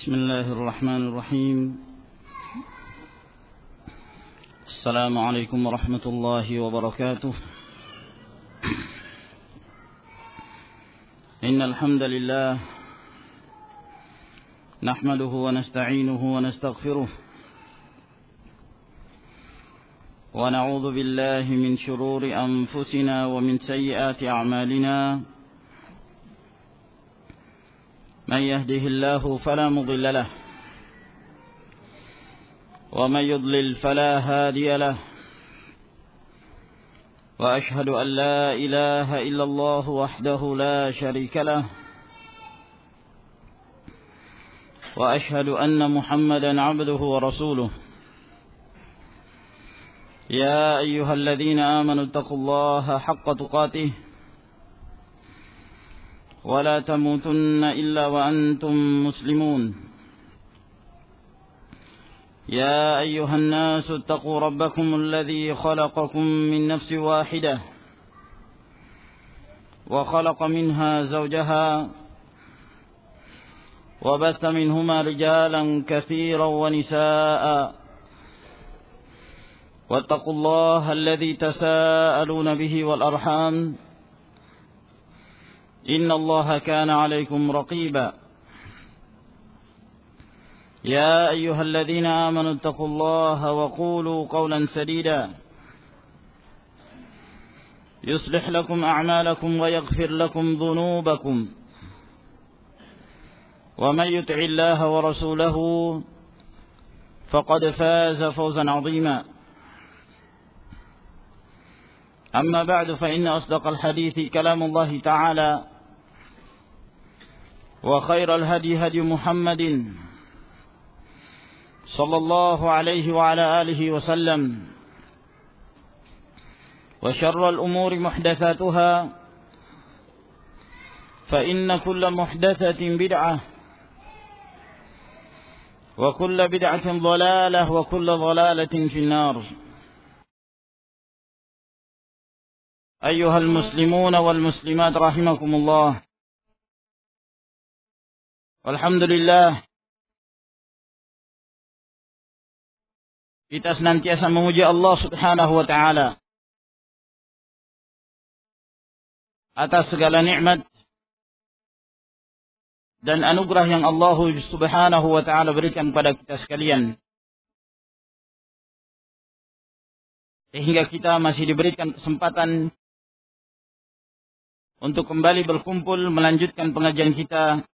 بسم الله الرحمن الرحيم. السلام عليكم ورحمة الله وبركاته. إن الحمد لله نحمده ونستعينه ونستغفره ونعوذ بالله من شرور أنفسنا ومن سيئات أعمالنا. من يهده الله فلا مضل له ومن يضلل فلا هادي له، وأشهد أن لا إله إلا الله وحده لا شريك له، وأشهد أن محمدا عبده ورسوله. يا أيها الذين آمنوا اتقوا الله حق تقاته ولا تموتن إلا وأنتم مسلمون. يا أيها الناس اتقوا ربكم الذي خلقكم من نفس واحدة وخلق منها زوجها وبث منهما رجالا كثيرا ونساء، واتقوا الله الذي تساءلون به والأرحام إن الله كان عليكم رقيبا. يا أيها الذين آمنوا اتقوا الله وقولوا قولا سديدا يصلح لكم أعمالكم ويغفر لكم ذنوبكم، ومن يطع الله ورسوله فقد فاز فوزا عظيما. أما بعد، فإن أصدق الحديث كلام الله تعالى، وخير الهدي هدي محمد صلى الله عليه وعلى آله وسلم، وشر الأمور محدثاتها، فإن كل محدثة بدعة، وكل بدعة ضلالة، وكل ضلالة في النار. أيها المسلمون والمسلمات رحمكم الله، alhamdulillah, kita senantiasa memuji Allah Subhanahu wa taala atas segala nikmat dan anugerah yang Allah Subhanahu wa taala berikan kepada kita sekalian, sehingga kita masih diberikan kesempatan untuk kembali berkumpul melanjutkan pengajian kita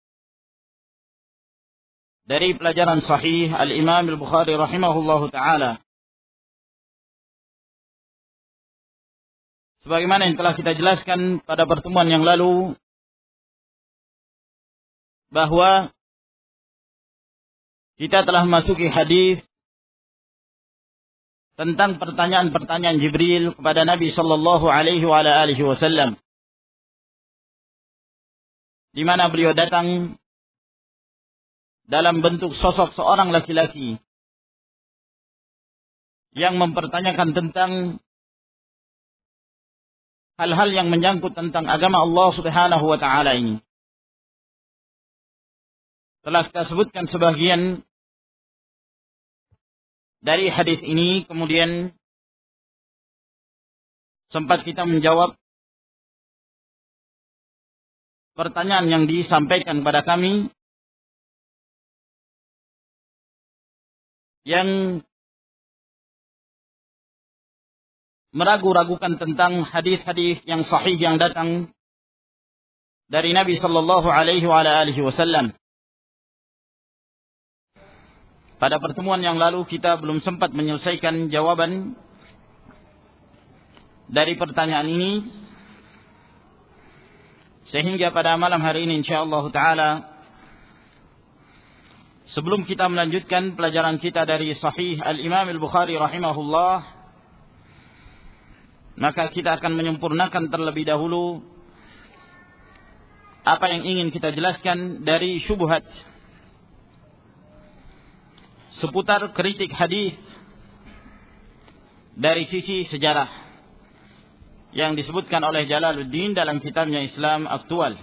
dari pelajaran Sahih Al-Imam Al-Bukhari rahimahullahu ta'ala. Sebagaimana yang telah kita jelaskan pada pertemuan yang lalu, bahwa kita telah memasuki hadis tentang pertanyaan-pertanyaan Jibril kepada Nabi sallallahu alaihi wa alihi wasallam, di mana beliau datang dalam bentuk sosok seorang laki-laki yang mempertanyakan tentang hal-hal yang menyangkut tentang agama Allah Subhanahu wa taala ini. Telah kita sebutkan sebagian dari hadis ini, kemudian sempat kita menjawab pertanyaan yang disampaikan kepada kami yang meragu-ragukan tentang hadis-hadis yang sahih yang datang dari Nabi sallallahu alaihi wa alihi wasallam. Pada pertemuan yang lalu kita belum sempat menyelesaikan jawaban dari pertanyaan ini, sehingga pada malam hari ini insyaallah taala, sebelum kita melanjutkan pelajaran kita dari Sahih Al-Imam Al-Bukhari rahimahullah, maka kita akan menyempurnakan terlebih dahulu apa yang ingin kita jelaskan dari syubhat seputar kritik hadis dari sisi sejarah yang disebutkan oleh Jalaluddin dalam kitabnya Islam Aktual.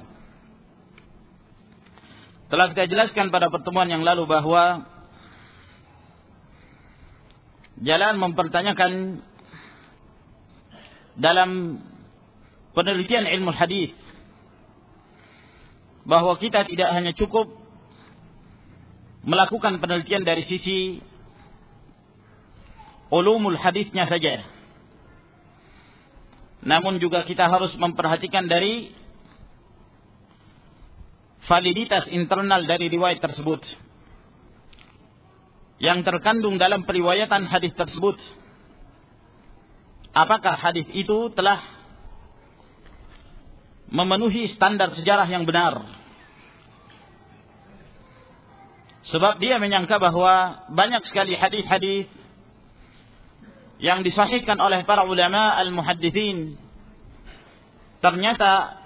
Telah kita jelaskan pada pertemuan yang lalu bahwa Jalal mempertanyakan dalam penelitian ilmu hadis bahwa kita tidak hanya cukup melakukan penelitian dari sisi ulumul hadisnya saja, namun juga kita harus memperhatikan dari validitas internal dari riwayat tersebut yang terkandung dalam periwayatan hadis tersebut. Apakah hadis itu telah memenuhi standar sejarah yang benar? Sebab dia menyangka bahwa banyak sekali hadis-hadis yang disahihkan oleh para ulama al-muhadditsin, ternyata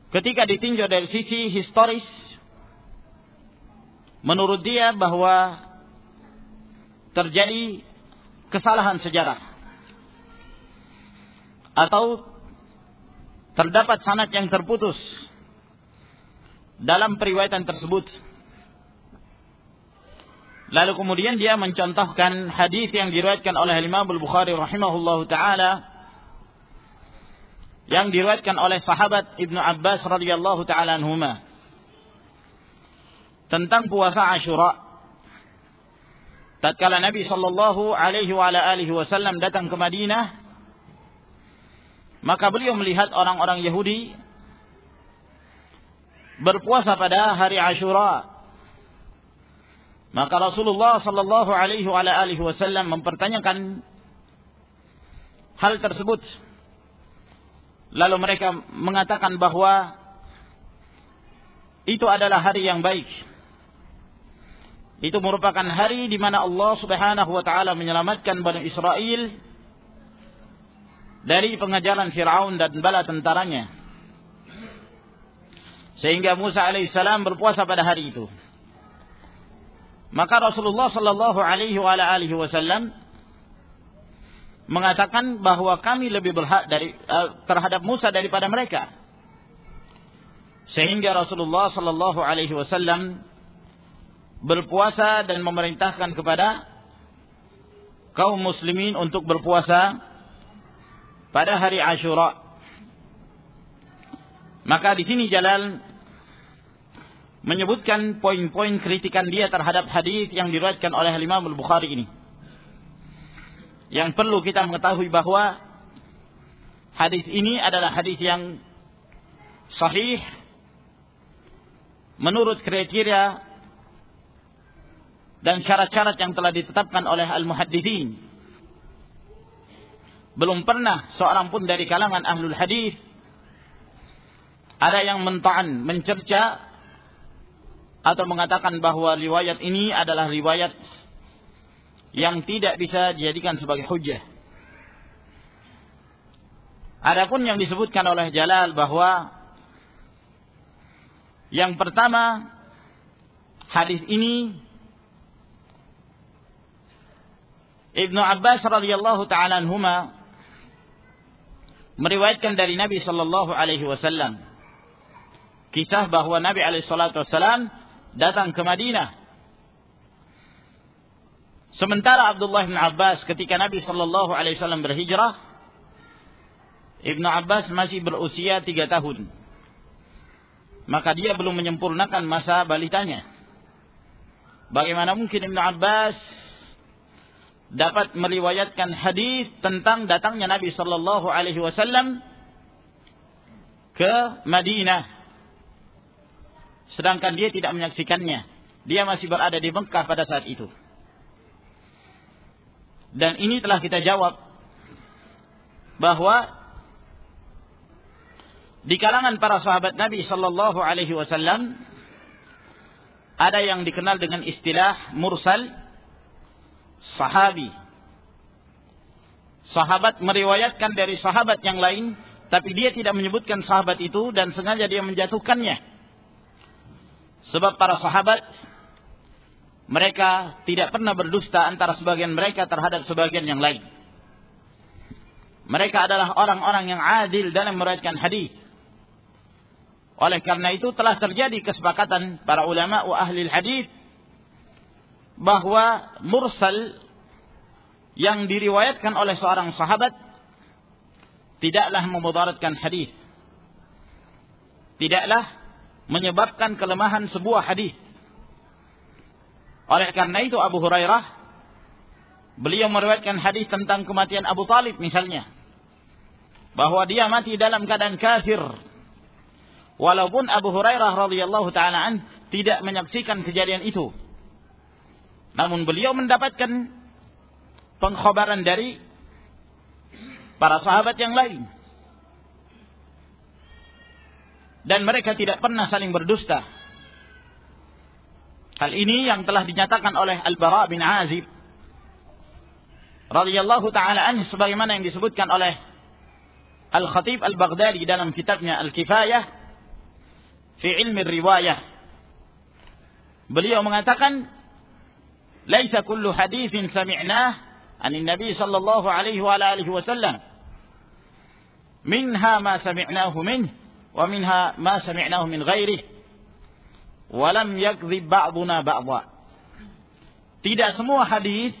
ketika ditinjau dari sisi historis, menurut dia bahwa terjadi kesalahan sejarah atau terdapat sanad yang terputus dalam periwayatan tersebut. Lalu kemudian dia mencontohkan hadis yang diriwayatkan oleh Imam Al-Bukhari rahimahullahu taala, yang diriwayatkan oleh sahabat Ibnu Abbas radhiyallahu taala anhuma tentang puasa Asyura. Tatkala Nabi sallallahu alaihi wa ala alihi wasallam datang ke Madinah, maka beliau melihat orang-orang Yahudi berpuasa pada hari Asyura. Maka Rasulullah sallallahu alaihi wa ala alihi wasallam mempertanyakan hal tersebut. Lalu mereka mengatakan bahwa itu adalah hari yang baik. Itu merupakan hari di mana Allah Subhanahu wa taala menyelamatkan Bani Israel dari pengejaran Firaun dan bala tentaranya. Sehingga Musa alaihissalam berpuasa pada hari itu. Maka Rasulullah sallallahu alaihi wa alihi wasallam mengatakan bahwa kami lebih berhak terhadap Musa daripada mereka. Sehingga Rasulullah sallallahu alaihi wasallam berpuasa dan memerintahkan kepada kaum muslimin untuk berpuasa pada hari Asyura. Maka di sini Jalal menyebutkan poin-poin kritikan dia terhadap hadis yang diriwayatkan oleh Imam Al-Bukhari ini. Yang perlu kita mengetahui bahwa hadis ini adalah hadis yang sahih menurut kriteria dan syarat-syarat yang telah ditetapkan oleh al-muhadditsin. Belum pernah seorang pun dari kalangan ahlul hadis ada yang menta'an, mencerca atau mengatakan bahwa riwayat ini adalah riwayat yang tidak bisa dijadikan sebagai hujjah. Adapun yang disebutkan oleh Jalal bahwa yang pertama, hadis ini Ibnu Abbas radhiyallahu taala anhuma meriwayatkan dari Nabi sallallahu alaihi wasallam kisah bahwa Nabi alaihi salatu wasallam datang ke Madinah. Sementara Abdullah bin Abbas ketika Nabi sallallahu alaihi wasallam berhijrah, Ibnu Abbas masih berusia 3 tahun. Maka dia belum menyempurnakan masa balitanya. Bagaimana mungkin Ibnu Abbas dapat meriwayatkan hadis tentang datangnya Nabi sallallahu alaihi wasallam ke Madinah, sedangkan dia tidak menyaksikannya. Dia masih berada di Mekah pada saat itu. Dan ini telah kita jawab bahwa di kalangan para sahabat Nabi sallallahu alaihi wasallam ada yang dikenal dengan istilah mursal sahabi. Sahabat meriwayatkan dari sahabat yang lain, tapi dia tidak menyebutkan sahabat itu dan sengaja dia menjatuhkannya. Sebab para sahabat mereka tidak pernah berdusta antara sebagian mereka terhadap sebagian yang lain. Mereka adalah orang-orang yang adil dalam meriwayatkan hadis. Oleh karena itu telah terjadi kesepakatan para ulama wa ahli hadis bahwa mursal yang diriwayatkan oleh seorang sahabat tidaklah memudaratkan hadis. Tidaklah menyebabkan kelemahan sebuah hadis. Oleh karena itu Abu Hurairah, beliau meriwayatkan hadis tentang kematian Abu Talib misalnya, bahwa dia mati dalam keadaan kafir. Walaupun Abu Hurairah radhiyallahu taala an tidak menyaksikan kejadian itu, namun beliau mendapatkan pengkhabaran dari para sahabat yang lain, dan mereka tidak pernah saling berdusta. Hal ini yang telah dinyatakan oleh Al-Bara bin Azib radhiyallahu taala anhu, sebagaimana yang disebutkan oleh Al-Khatib Al-Baghdadi dalam kitabnya Al-Kifayah fi ilmi riwayah. Beliau mengatakan, "Laisa kullu haditsin sami'nah 'an Nabi sallallahu alaihi wa alihi wasallam minha ma sami'nahu minhu wa minha ma sami'nahu min ghairihi wa lam yakdzib ba'duna ba'dha." Tidak semua hadis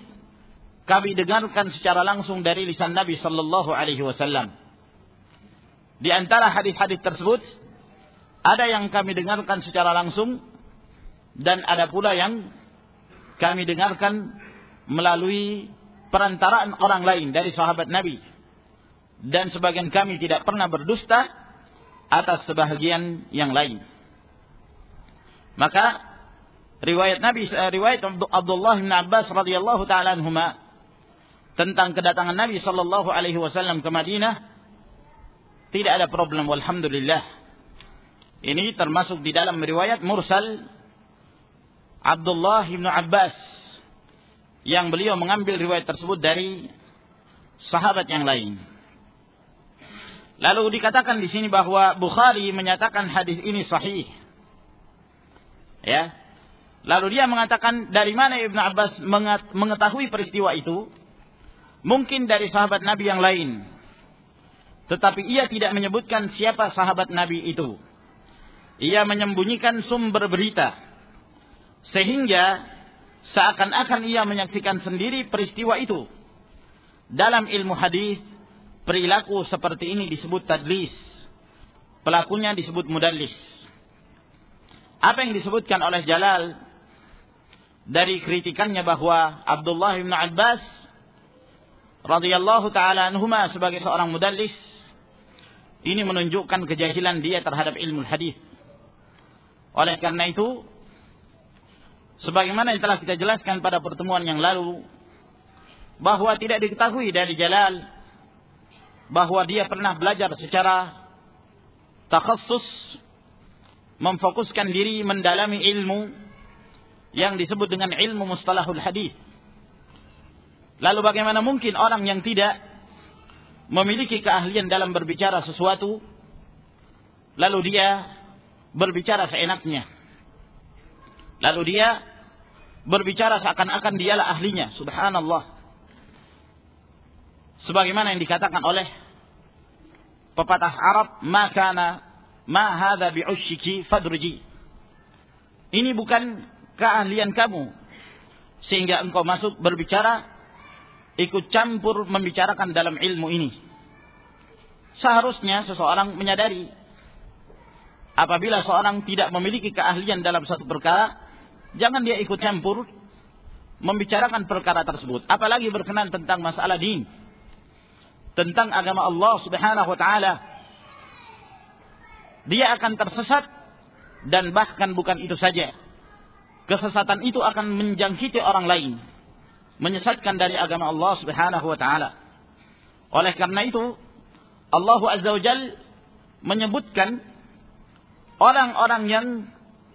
kami dengarkan secara langsung dari lisan Nabi sallallahu alaihi wasallam. Di antara hadis-hadis tersebut ada yang kami dengarkan secara langsung, dan ada pula yang kami dengarkan melalui perantaraan orang lain dari sahabat Nabi. Dan sebagian kami tidak pernah berdusta atas sebahagian yang lain. Maka riwayat Abdullah bin Abbas radhiyallahu taala anhuma tentang kedatangan Nabi sallallahu alaihi wasallam ke Madinah tidak ada problem, walhamdulillah. Ini termasuk di dalam riwayat mursal Abdullah bin Abbas, yang beliau mengambil riwayat tersebut dari sahabat yang lain. Lalu dikatakan di sini bahwa Bukhari menyatakan hadis ini sahih. Ya. Lalu dia mengatakan dari mana Ibnu Abbas mengetahui peristiwa itu? Mungkin dari sahabat Nabi yang lain. Tetapi ia tidak menyebutkan siapa sahabat Nabi itu. Ia menyembunyikan sumber berita, sehingga seakan-akan ia menyaksikan sendiri peristiwa itu. Dalam ilmu hadis, perilaku seperti ini disebut tadlis. Pelakunya disebut mudallis. Apa yang disebutkan oleh Jalal dari kritikannya bahwa Abdullah bin Abbas radhiyallahu taala anhuma sebagai seorang mudallis, ini menunjukkan kejahilan dia terhadap ilmu hadis. Oleh karena itu, sebagaimana yang telah kita jelaskan pada pertemuan yang lalu, bahwa tidak diketahui dari Jalal bahwa dia pernah belajar secara takhassus, memfokuskan diri mendalami ilmu yang disebut dengan ilmu mustalahul hadis. Lalu bagaimana mungkin orang yang tidak memiliki keahlian dalam berbicara sesuatu, lalu dia berbicara seenaknya, lalu dia berbicara seakan-akan dialah ahlinya. Subhanallah. Sebagaimana yang dikatakan oleh pepatah Arab, ma hadza bi'ushiki fadruji. Ini bukan keahlian kamu sehingga engkau masuk berbicara, ikut campur membicarakan dalam ilmu ini. Seharusnya seseorang menyadari, apabila seorang tidak memiliki keahlian dalam satu perkara, jangan dia ikut campur membicarakan perkara tersebut. Apalagi berkenan tentang masalah din, tentang agama Allah subhanahu wa ta'ala. Dia akan tersesat, dan bahkan bukan itu saja, kesesatan itu akan menjangkiti orang lain, menyesatkan dari agama Allah subhanahu wa ta'ala. Oleh karena itu, Allah azza wa jalla menyebutkan orang-orang yang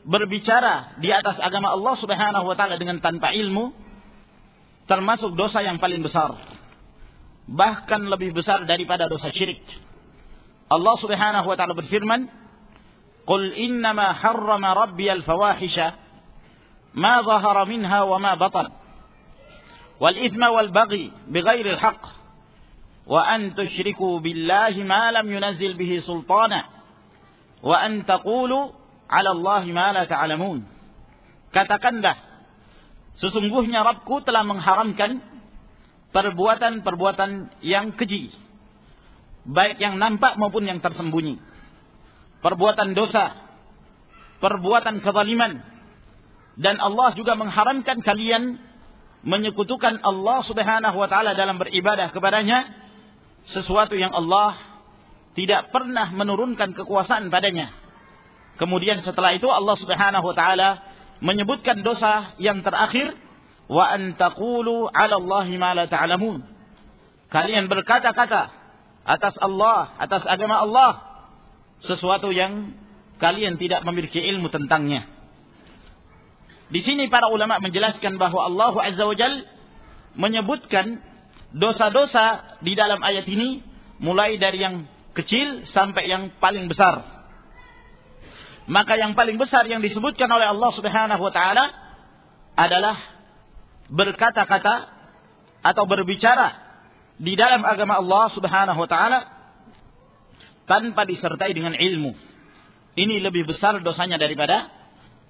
berbicara di atas agama Allah subhanahu wa ta'ala dengan tanpa ilmu, termasuk dosa yang paling besar, bahkan lebih besar daripada dosa syirik. Allah subhanahu wa ta'ala berfirman, "Qul innama harrama rabbiyal fawahisha ma zahara minha wa ma batan wal ithma wal baghi bighairi al-haqq wa an tushriku billahi ma lam yunazzil bihi sultana wa an taqulu 'ala Allahi ma la ta'lamun. Katakanlah, sesungguhnya Rabbku telah mengharamkan perbuatan-perbuatan yang keji, baik yang nampak maupun yang tersembunyi. Perbuatan dosa, perbuatan kezaliman. Dan Allah juga mengharamkan kalian menyekutukan Allah Subhanahu wa taala dalam beribadah kepadanya, sesuatu yang Allah tidak pernah menurunkan kekuasaan padanya. Kemudian setelah itu Allah Subhanahu wa taala menyebutkan dosa yang terakhir, wa an taqulu 'ala Allahi ma la ta'lamun. Kalian berkata-kata atas Allah, atas agama Allah, sesuatu yang kalian tidak memiliki ilmu tentangnya. Di sini para ulama menjelaskan bahwa Allah Azza wa Jalla menyebutkan dosa-dosa di dalam ayat ini mulai dari yang kecil sampai yang paling besar. Maka yang paling besar yang disebutkan oleh Allah Subhanahu wa taala adalah berkata-kata atau berbicara di dalam agama Allah Subhanahu wa taala tanpa disertai dengan ilmu. Ini lebih besar dosanya daripada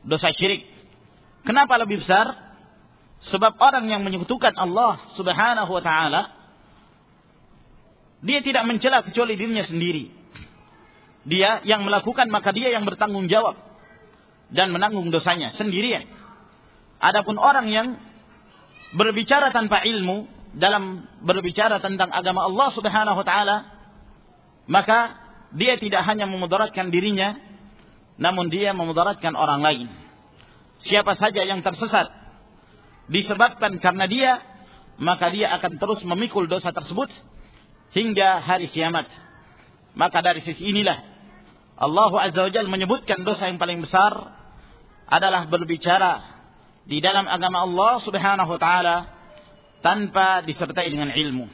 dosa syirik. Kenapa lebih besar? Sebab orang yang menyekutukan Allah Subhanahu wa taala, dia tidak mencela kecuali dirinya sendiri. Dia yang melakukan, maka dia yang bertanggung jawab dan menanggung dosanya sendirian. Adapun orang yang berbicara tanpa ilmu dalam berbicara tentang agama Allah Subhanahu wa taala, maka dia tidak hanya memudaratkan dirinya, namun dia memudaratkan orang lain. Siapa saja yang tersesat disebabkan karena dia, maka dia akan terus memikul dosa tersebut hingga hari kiamat. Maka dari sisi inilah Allah Azza wa Jalla menyebutkan dosa yang paling besar adalah berbicara di dalam agama Allah Subhanahu wa taala tanpa disertai dengan ilmu.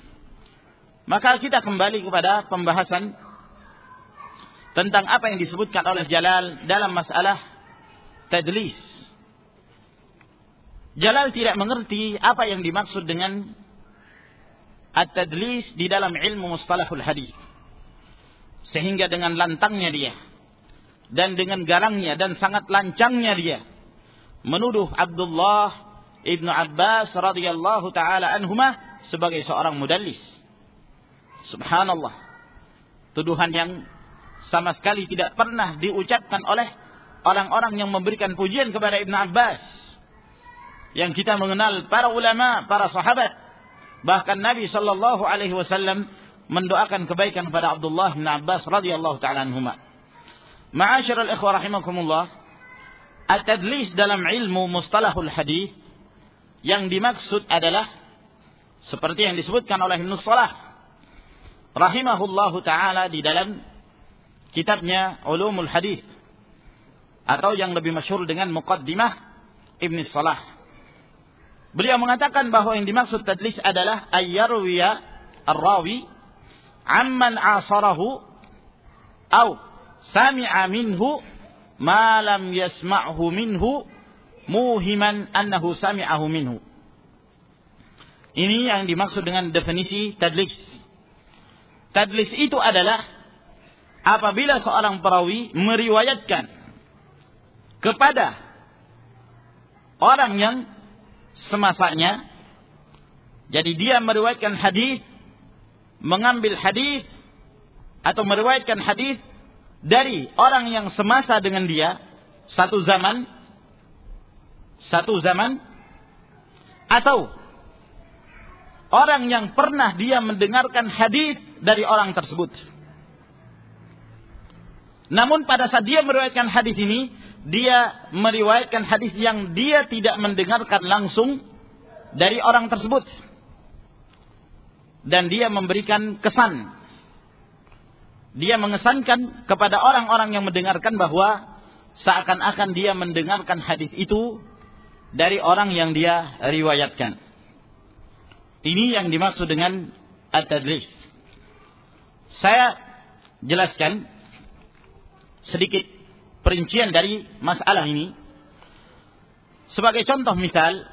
Maka kita kembali kepada pembahasan tentang apa yang disebutkan oleh Jalal dalam masalah tadlis. Jalal tidak mengerti apa yang dimaksud dengan at-tadlis di dalam ilmu mustalahul hadis. Sehingga dengan lantangnya dia dan dengan garangnya dan sangat lancangnya dia menuduh Abdullah ibnu Abbas radhiyallahu taala anhuma sebagai seorang mudallis. Subhanallah. Tuduhan yang sama sekali tidak pernah diucapkan oleh orang-orang yang memberikan pujian kepada Ibnu Abbas. Yang kita mengenal para ulama, para sahabat, bahkan Nabi sallallahu alaihi wasallam mendoakan kebaikan kepada Abdullah bin Abbas radhiyallahu taala anhuma. Ma'asyiral ikhwah rahimakumullah, at-tadlis dalam ilmu mustalahul hadis yang dimaksud adalah seperti yang disebutkan oleh Ibnu Shalah rahimahullahu taala di dalam kitabnya Ulumul Hadis, atau yang lebih masyhur dengan Muqaddimah Ibnu Shalah. Beliau mengatakan bahwa yang dimaksud tadlis adalah ayyarwiya ar-rawi amman asarahu au sami'a minhu ma lam yasma'hu minhu muhiman annahu sami'ahu minhu. Ini yang dimaksud dengan definisi tadlis. Tadlis itu adalah apabila seorang perawi meriwayatkan kepada orang yang semasanya, jadi dia meriwayatkan hadis, mengambil hadis atau meriwayatkan hadis dari orang yang semasa dengan dia, satu zaman, atau orang yang pernah dia mendengarkan hadis dari orang tersebut. Namun pada saat dia meriwayatkan hadis ini, dia meriwayatkan hadis yang dia tidak mendengarkan langsung dari orang tersebut. Dan dia memberikan kesan. Dia mengesankan kepada orang-orang yang mendengarkan bahwa seakan-akan dia mendengarkan hadis itu dari orang yang dia riwayatkan. Ini yang dimaksud dengan at-tadlis. Saya jelaskan sedikit perincian dari masalah ini. Sebagai contoh misal,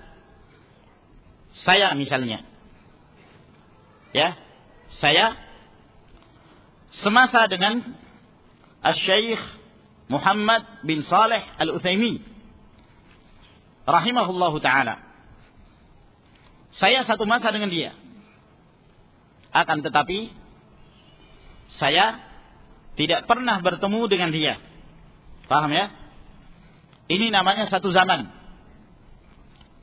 saya misalnya, saya semasa dengan Asy-Syaikh Muhammad bin Saleh Al-Utsaimin rahimahullahu taala. Saya satu masa dengan dia. Akan tetapi saya tidak pernah bertemu dengan dia. Paham ya? Ini namanya satu zaman.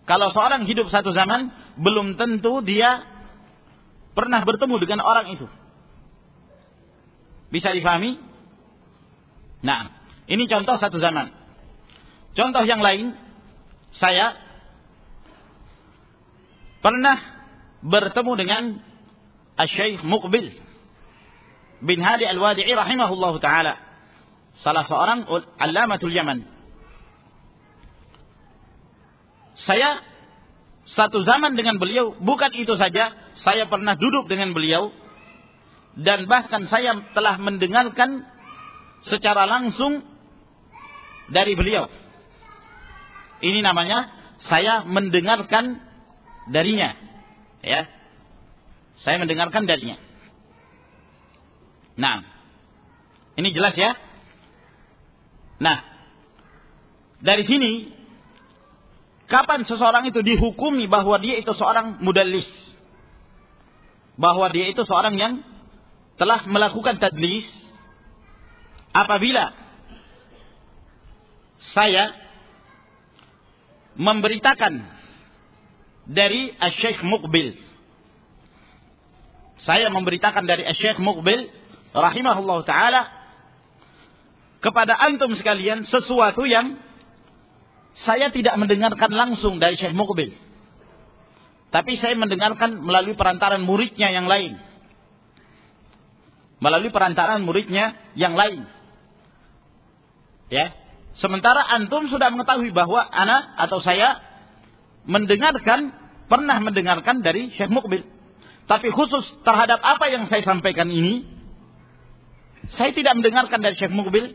Kalau seorang hidup satu zaman, belum tentu dia pernah bertemu dengan orang itu. Bisa difahami? Nah, ini contoh satu zaman. Contoh yang lain, saya pernah bertemu dengan Asy-Syaikh Muqbil bin Hadi Al-Wadi'i rahimahullahu taala, salah seorang Allamatul Yaman. Saya satu zaman dengan beliau. Bukan itu saja, saya pernah duduk dengan beliau, dan bahkan saya telah mendengarkan secara langsung dari beliau. Ini namanya saya mendengarkan darinya, ya. Saya mendengarkan darinya. Nah, ini jelas ya. Nah, dari sini kapan seseorang itu dihukumi bahwa dia itu seorang mudallis, bahwa dia itu seorang yang telah melakukan tadlis? Apabila saya memberitakan dari Asy-Syaikh Muqbil, saya memberitakan dari Asy-Syaikh Muqbil rahimahullah ta'ala kepada antum sekalian sesuatu yang saya tidak mendengarkan langsung dari Syekh Muqbil, tapi saya mendengarkan melalui perantaran muridnya yang lain. Melalui perantaran muridnya yang lain. Ya. Sementara antum sudah mengetahui bahwa ana atau saya pernah mendengarkan dari Syekh Muqbil. Tapi khusus terhadap apa yang saya sampaikan ini, saya tidak mendengarkan dari Syekh Muqbil,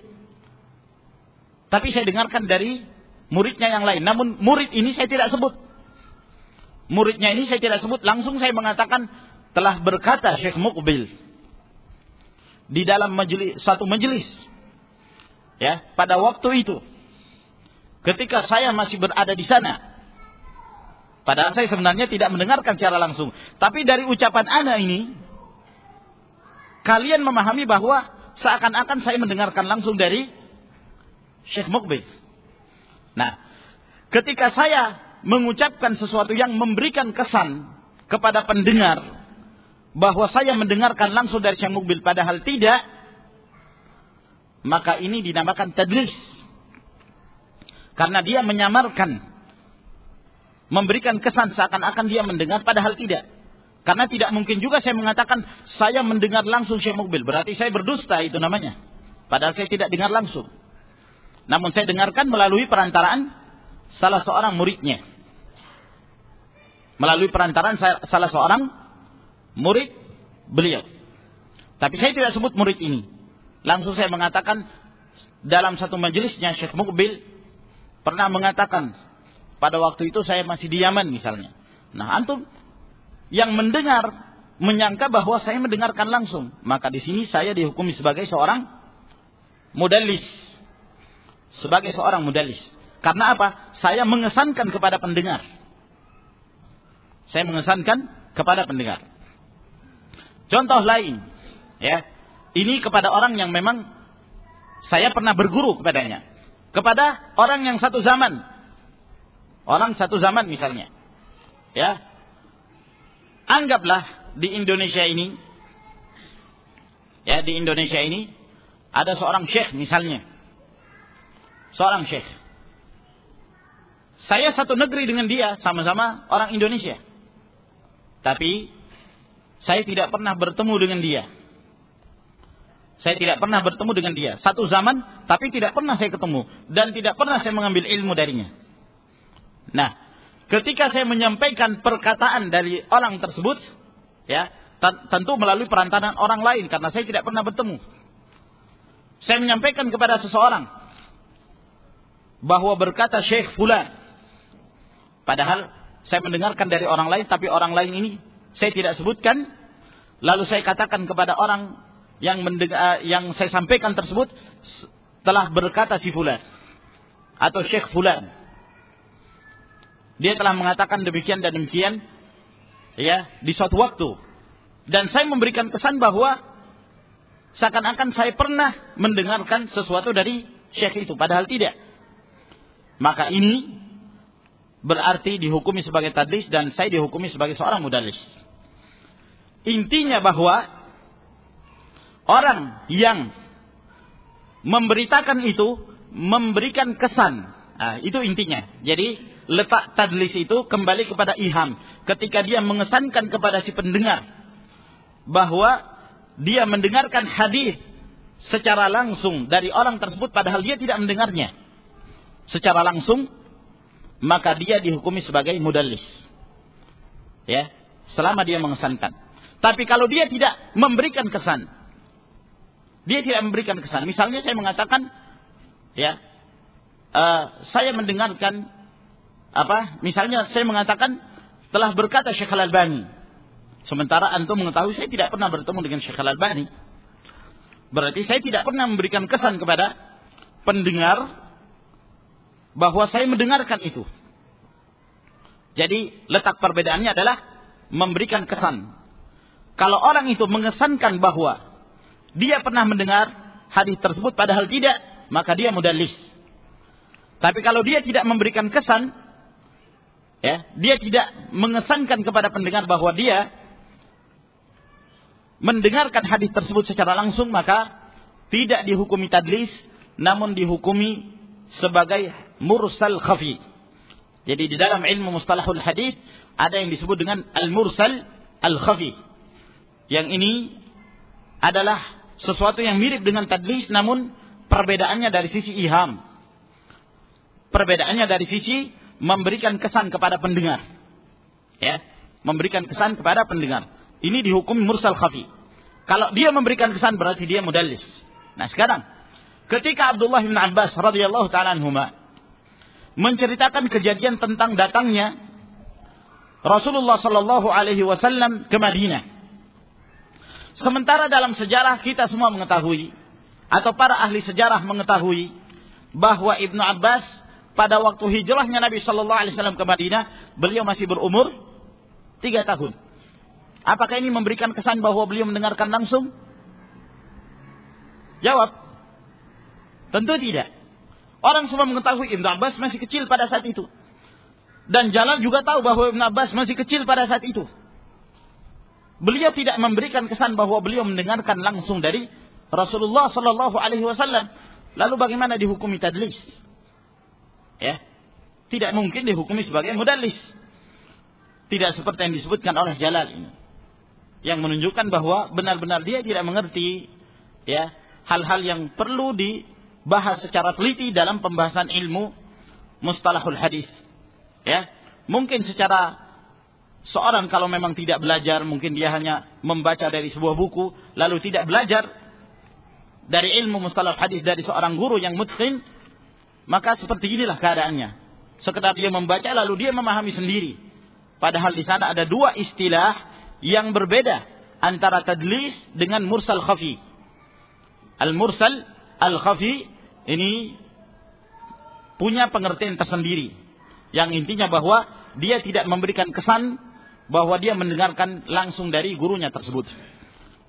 tapi saya dengarkan dari muridnya yang lain. Namun murid ini saya tidak sebut. Muridnya ini saya tidak sebut. Langsung saya mengatakan, telah berkata Syekh Muqbil di dalam satu majelis, ya, pada waktu itu ketika saya masih berada di sana, padahal saya sebenarnya tidak mendengarkan secara langsung, tapi dari ucapan ana ini kalian memahami bahwa seakan-akan saya mendengarkan langsung dari Syekh Muqbil. Nah, ketika saya mengucapkan sesuatu yang memberikan kesan kepada pendengar bahwa saya mendengarkan langsung dari Syekh Muqbil padahal tidak, maka ini dinamakan tadlis. Karena dia menyamarkan, memberikan kesan seakan-akan dia mendengar padahal tidak. Karena tidak mungkin juga saya mengatakan saya mendengar langsung Syekh Muqbil, berarti saya berdusta itu namanya. Padahal saya tidak dengar langsung. Namun saya dengarkan melalui perantaraan salah seorang muridnya. Melalui perantaraan salah seorang murid beliau. Tapi saya tidak sebut murid ini. Langsung saya mengatakan dalam satu majelisnya Syekh Muqbil pernah mengatakan, pada waktu itu saya masih di Yaman misalnya. Nah, antum yang mendengar menyangka bahwa saya mendengarkan langsung, maka di sini saya dihukumi sebagai seorang mudallis. Sebagai seorang mudallis. Karena apa? Saya mengesankan kepada pendengar. Saya mengesankan kepada pendengar. Contoh lain, ya, ini kepada orang yang memang saya pernah berguru kepadanya, kepada orang yang satu zaman, orang satu zaman misalnya, ya, anggaplah di Indonesia ini, ya, di Indonesia ini ada seorang syekh misalnya, seorang syekh, saya satu negeri dengan dia, sama-sama orang Indonesia, tapi saya tidak pernah bertemu dengan dia. Saya tidak pernah bertemu dengan dia. Satu zaman, tapi tidak pernah saya ketemu. Dan tidak pernah saya mengambil ilmu darinya. Nah, ketika saya menyampaikan perkataan dari orang tersebut, ya, tentu melalui perantaraan orang lain, karena saya tidak pernah bertemu. Saya menyampaikan kepada seseorang, bahwa berkata Syekh Fulan. Padahal saya mendengarkan dari orang lain, tapi orang lain ini saya tidak sebutkan. Lalu saya katakan kepada orang yang saya sampaikan tersebut, telah berkata si fulan atau Syekh fulan, dia telah mengatakan demikian dan demikian ya di suatu waktu, dan saya memberikan kesan bahwa seakan-akan saya pernah mendengarkan sesuatu dari Syekh itu, padahal tidak. Maka ini berarti dihukumi sebagai tadlis dan saya dihukumi sebagai seorang mudallis. Intinya bahwa orang yang memberitakan itu memberikan kesan. Nah, itu intinya. Jadi letak tadlis itu kembali kepada iham. Ketika dia mengesankan kepada si pendengar bahwa dia mendengarkan hadis secara langsung dari orang tersebut padahal dia tidak mendengarnya secara langsung, maka dia dihukumi sebagai mudallis. Ya, selama dia mengesankan. Tapi kalau dia tidak memberikan kesan, misalnya saya mengatakan, ya, saya mendengarkan misalnya saya mengatakan telah berkata Syekh Al-Albani, sementara antum mengetahui saya tidak pernah bertemu dengan Syekh Al-Albani, berarti saya tidak pernah memberikan kesan kepada pendengar bahwa saya mendengarkan itu. Jadi letak perbedaannya adalah memberikan kesan. Kalau orang itu mengesankan bahwa dia pernah mendengar hadis tersebut padahal tidak, maka dia mudallis. Tapi kalau dia tidak memberikan kesan, ya, dia tidak mengesankan kepada pendengar bahwa dia mendengarkan hadis tersebut secara langsung, maka tidak dihukumi tadlis, namun dihukumi sebagai mursal khafi. Jadi di dalam ilmu mustalahul hadis ada yang disebut dengan al-mursal al-khafi. Yang ini adalah sesuatu yang mirip dengan tadlis, namun perbedaannya dari sisi iham. Perbedaannya dari sisi memberikan kesan kepada pendengar. Ya, memberikan kesan kepada pendengar. Ini dihukumi mursal khafi. Kalau dia memberikan kesan berarti dia mudallis. Nah, sekarang ketika Abdullah bin Abbas radhiyallahu ta'ala anhuma menceritakan kejadian tentang datangnya Rasulullah sallallahu alaihi wasallam ke Madinah. Sementara dalam sejarah kita semua mengetahui, atau para ahli sejarah mengetahui, bahwa Ibnu Abbas pada waktu hijrahnya Nabi sallallahu alaihi wasallam ke Madinah, beliau masih berumur 3 tahun. Apakah ini memberikan kesan bahwa beliau mendengarkan langsung? Jawab, tentu tidak. Orang semua mengetahui Ibnu Abbas masih kecil pada saat itu. Dan Jalal juga tahu bahwa Ibnu Abbas masih kecil pada saat itu. Beliau tidak memberikan kesan bahwa beliau mendengarkan langsung dari Rasulullah sallallahu alaihi wasallam. Lalu bagaimana dihukumi tadlis? Ya, tidak mungkin dihukumi sebagai mudallis. Tidak seperti yang disebutkan oleh Jalal ini, yang menunjukkan bahwa benar-benar dia tidak mengerti, ya, hal-hal yang perlu dibahas secara teliti dalam pembahasan ilmu mustalahul hadis. Ya, mungkin secara seorang kalau memang tidak belajar, mungkin dia hanya membaca dari sebuah buku lalu tidak belajar dari ilmu mustalah hadis dari seorang guru yang mutqin, maka seperti inilah keadaannya. Sekedar dia membaca lalu dia memahami sendiri. Padahal di sana ada 2 istilah yang berbeda antara tadlis dengan mursal khafi. Al-mursal al-khafi ini punya pengertian tersendiri, yang intinya bahwa dia tidak memberikan kesan bahwa dia mendengarkan langsung dari gurunya tersebut.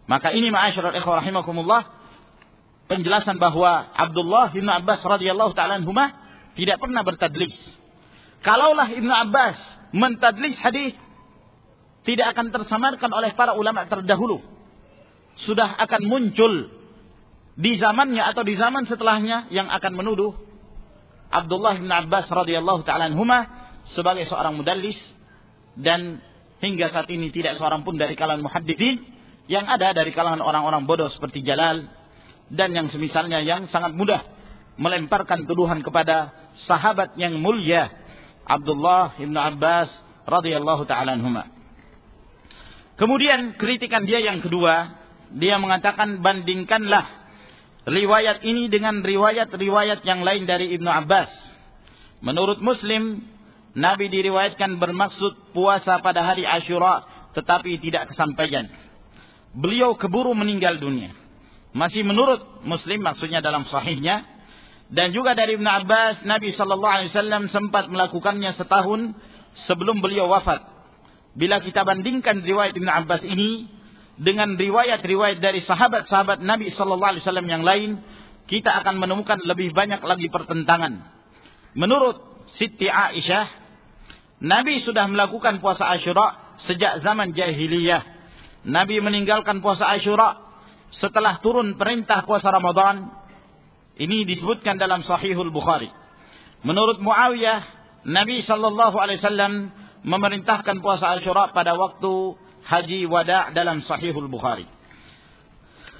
Maka ini ma'asyiral ikhwah rahimakumullah, penjelasan bahwa Abdullah bin Abbas radhiyallahu ta'ala anhuma tidak pernah bertadlis. Kalaulah Ibnu Abbas mentadlis hadis, tidak akan tersamarkan oleh para ulama terdahulu. Sudah akan muncul di zamannya atau di zaman setelahnya yang akan menuduh Abdullah bin Abbas radhiyallahu ta'ala anhuma sebagai seorang mudallis. Dan hingga saat ini tidak seorang pun dari kalangan muhadditsin, yang ada dari kalangan orang-orang bodoh seperti Jalal dan yang semisalnya, yang sangat mudah melemparkan tuduhan kepada sahabat yang mulia Abdullah bin Abbas radhiyallahu ta'ala anhuma. Kemudian kritikan dia yang kedua, dia mengatakan bandingkanlah riwayat ini dengan riwayat-riwayat yang lain dari Ibnu Abbas. Menurut Muslim, Nabi diriwayatkan bermaksud puasa pada hari Asyura, tetapi tidak kesampaian. Beliau keburu meninggal dunia. Masih menurut Muslim, maksudnya dalam sahihnya, Dan juga dari Ibnu Abbas, Nabi sallallahu alaihi wasallam sempat melakukannya setahun sebelum beliau wafat. Bila kita bandingkan riwayat Ibnu Abbas ini dengan riwayat-riwayat dari sahabat-sahabat Nabi sallallahu alaihi wasallam yang lain, kita akan menemukan lebih banyak lagi pertentangan. Menurut Siti Aisyah, Nabi sudah melakukan puasa Asyura sejak zaman jahiliyah. Nabi meninggalkan puasa Asyura setelah turun perintah puasa Ramadan. Ini disebutkan dalam Sahihul Bukhari. Menurut Muawiyah, Nabi sallallahu alaihi wasallam memerintahkan puasa Asyura pada waktu haji wada' dalam Sahihul Bukhari.